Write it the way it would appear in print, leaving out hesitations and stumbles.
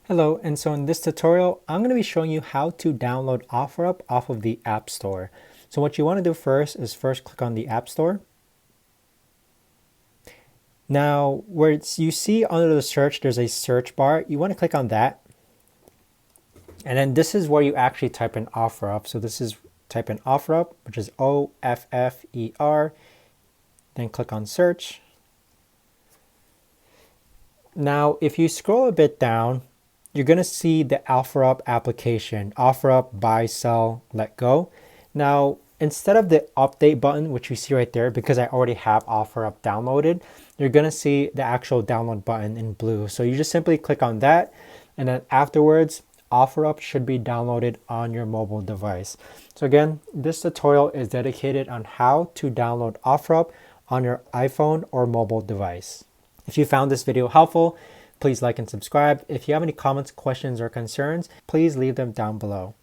Hello, and so in this tutorial, I'm going to be showing you how to download Offerup off of the App Store. So what you want to do first is click on the App Store. Now, you see under the search, there's a search bar. You want to click on that. And then this is where you actually type in Offerup. So this is type in Offerup, which is O-F-F-E-R. Then click on search. Now, if you scroll a bit down, you're going to see the Offerup application, Offerup, buy, sell, let go. Now, instead of the update button, which you see right there, because I already have Offerup downloaded, you're going to see the actual download button in blue. So you just simply click on that, and then afterwards, Offerup should be downloaded on your mobile device. So again, this tutorial is dedicated on how to download Offerup on your iPhone or mobile device. If you found this video helpful, please like and subscribe. If you have any comments, questions, or concerns, please leave them down below.